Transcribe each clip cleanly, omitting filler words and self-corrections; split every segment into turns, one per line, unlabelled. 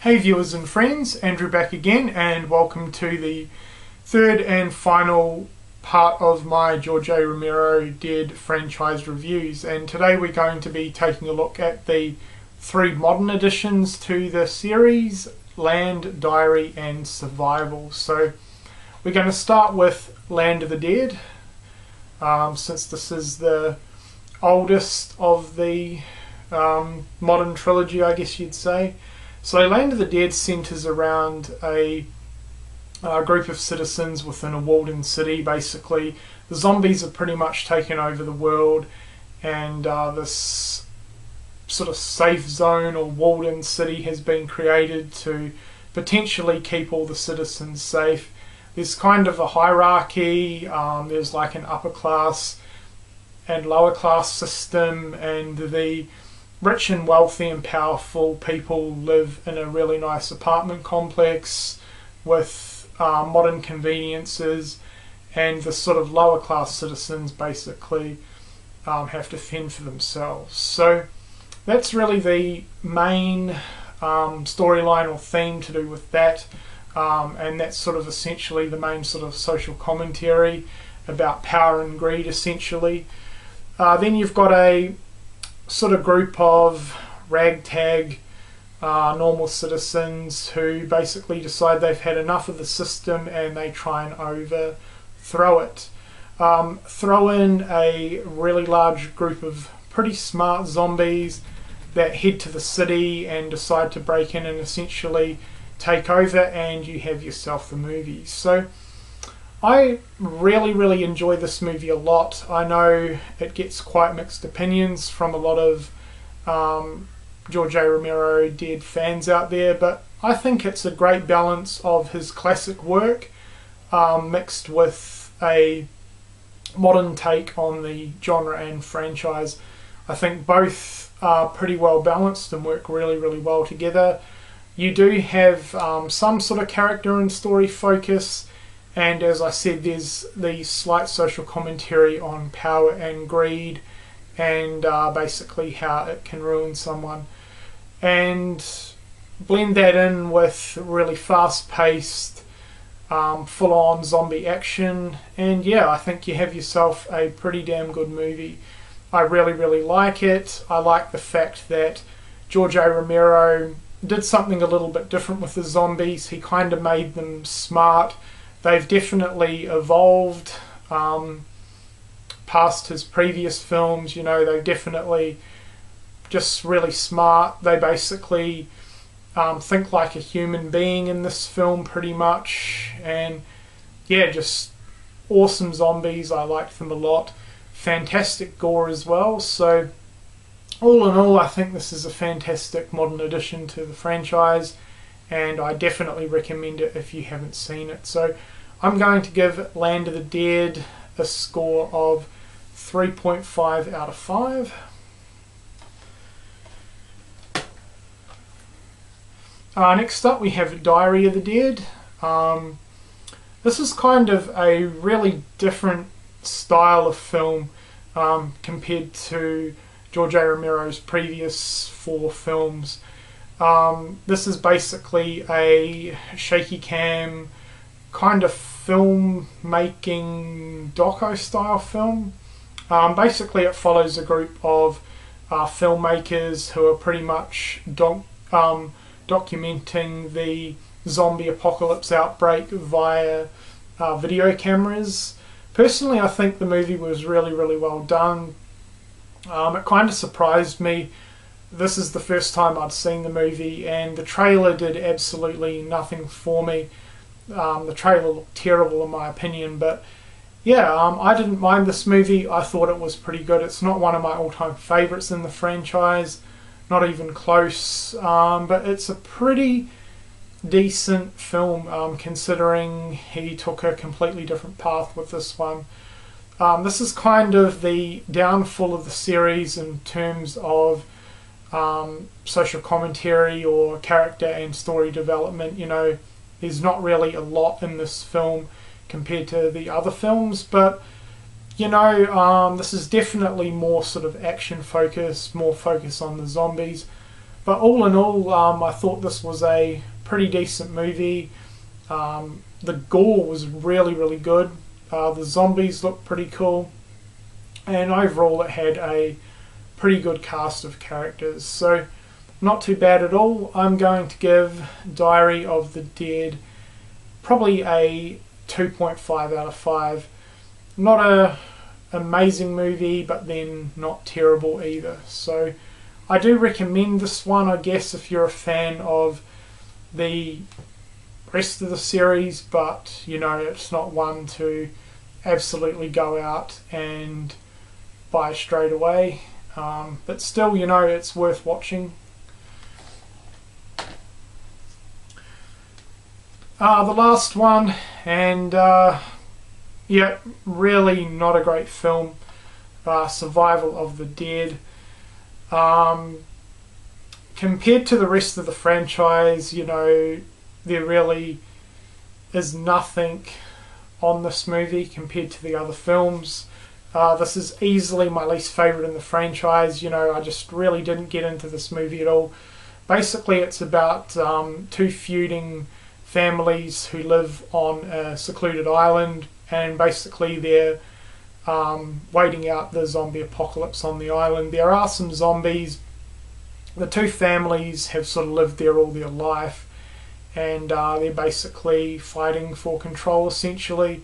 Hey viewers and friends, Andrew back again, and welcome to the third and final part of my George A. Romero Dead franchise reviews. And today we're going to be taking a look at the three modern additions to the series: Land, Diary and Survival. So we're going to start with Land of the Dead, since this is the oldest of the modern trilogy, I guess you'd say. So Land of the Dead centres around a group of citizens within a walled-in city. Basically, the zombies have pretty much taken over the world, and this sort of safe zone or walled-in city has been created to potentially keep all the citizens safe. There's kind of a hierarchy. There's like an upper class and lower class system, and the rich and wealthy and powerful people live in a really nice apartment complex with modern conveniences, and the sort of lower class citizens basically have to fend for themselves. So that's really the main storyline or theme to do with that, and that's sort of essentially the main sort of social commentary about power and greed essentially. Then you've got a sort of group of ragtag normal citizens who basically decide they've had enough of the system and they try and overthrow it. Throw in a really large group of pretty smart zombies that head to the city and decide to break in and essentially take over, and you have yourself the movie. So I really enjoy this movie a lot. I know it gets quite mixed opinions from a lot of George A. Romero Dead fans out there, but I think it's a great balance of his classic work mixed with a modern take on the genre and franchise. I think both are pretty well balanced and work really well together. You do have some sort of character and story focus, and as I said, there's the slight social commentary on power and greed, and basically how it can ruin someone. And blend that in with really fast-paced, full-on zombie action, and yeah, I think you have yourself a pretty damn good movie. I really like it. I like the fact that George A. Romero did something a little bit different with the zombies. He kind of made them smart. They've definitely evolved past his previous films. You know, they're definitely just really smart. They basically think like a human being in this film pretty much, and yeah, just awesome zombies. I liked them a lot. Fantastic gore as well. So all in all, I think this is a fantastic modern addition to the franchise, and I definitely recommend it if you haven't seen it. So I'm going to give Land of the Dead a score of 3.5 out of 5. Next up we have Diary of the Dead. This is kind of a really different style of film compared to George A. Romero's previous 4 films. This is basically a shaky cam kind of film-making doco-style film. Basically it follows a group of filmmakers who are pretty much documenting the zombie apocalypse outbreak via video cameras. Personally, I think the movie was really well done. It kind of surprised me. This is the first time I'd seen the movie, and the trailer did absolutely nothing for me. The trailer looked terrible in my opinion, but yeah, I didn't mind this movie. I thought it was pretty good. It's not one of my all-time favourites in the franchise, not even close, but it's a pretty decent film considering he took a completely different path with this one. This is kind of the downfall of the series in terms of social commentary or character and story development. You know, there's not really a lot in this film compared to the other films, but you know, this is definitely more sort of action focused, more focus on the zombies. But all in all, I thought this was a pretty decent movie. The gore was really, really good. The zombies looked pretty cool. And overall it had a pretty good cast of characters. So not too bad at all. I'm going to give Diary of the Dead probably a 2.5 out of 5. Not a amazing movie, but then not terrible either. So I do recommend this one, I guess, if you're a fan of the rest of the series, but you know, it's not one to absolutely go out and buy straight away. But still, you know, it's worth watching. The last one, and yeah, really not a great film. Survival of the Dead. Compared to the rest of the franchise, you know, there really is nothing on this movie compared to the other films. This is easily my least favourite in the franchise. You know, I just really didn't get into this movie at all. Basically, it's about two feuding families who live on a secluded island, and basically they're waiting out the zombie apocalypse on the island. There are some zombies. The two families have sort of lived there all their life, and they're basically fighting for control essentially.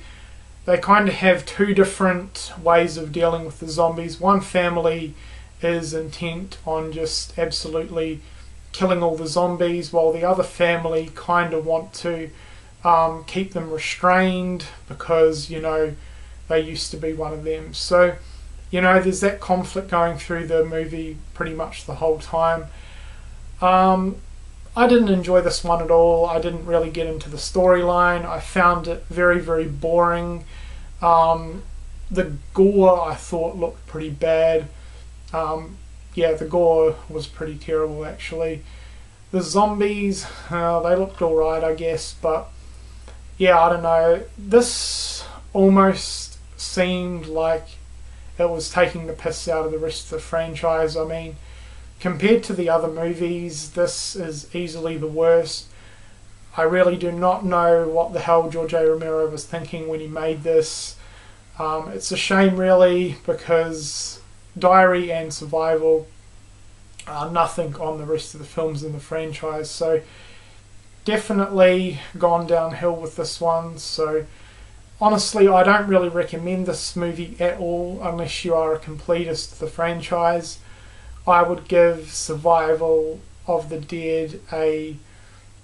They kind of have two different ways of dealing with the zombies. One family is intent on just absolutely killing all the zombies, while the other family kind of want to keep them restrained because, you know, they used to be one of them. So, you know, there's that conflict going through the movie pretty much the whole time. I didn't enjoy this one at all. I didn't really get into the storyline. I found it very, very boring. The gore I thought looked pretty bad. Yeah, the gore was pretty terrible actually. The zombies, they looked alright I guess, but yeah, I don't know. This almost seemed like it was taking the piss out of the rest of the franchise. I mean, compared to the other movies, this is easily the worst. I really do not know what the hell George A. Romero was thinking when he made this. It's a shame really, because Diary and Survival are nothing on the rest of the films in the franchise, so definitely gone downhill with this one. So honestly, I don't really recommend this movie at all unless you are a completist of the franchise. I would give Survival of the Dead a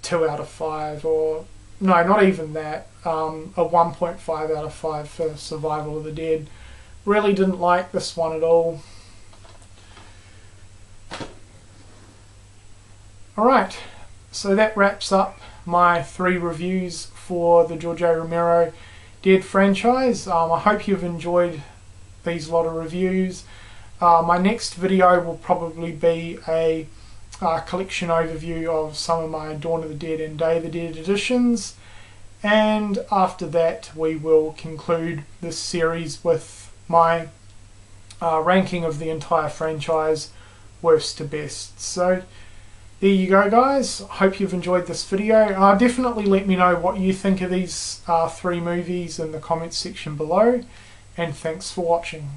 2 out of 5, or no, not even that, a 1.5 out of 5 for Survival of the Dead. Really didn't like this one at all. Alright, so that wraps up my 3 reviews for the George A. Romero Dead franchise. I hope you've enjoyed these lot of reviews. My next video will probably be a collection overview of some of my Dawn of the Dead and Day of the Dead editions, and after that we will conclude this series with my ranking of the entire franchise, worst to best. So there you go guys, hope you've enjoyed this video. Definitely let me know what you think of these 3 movies in the comments section below, and thanks for watching.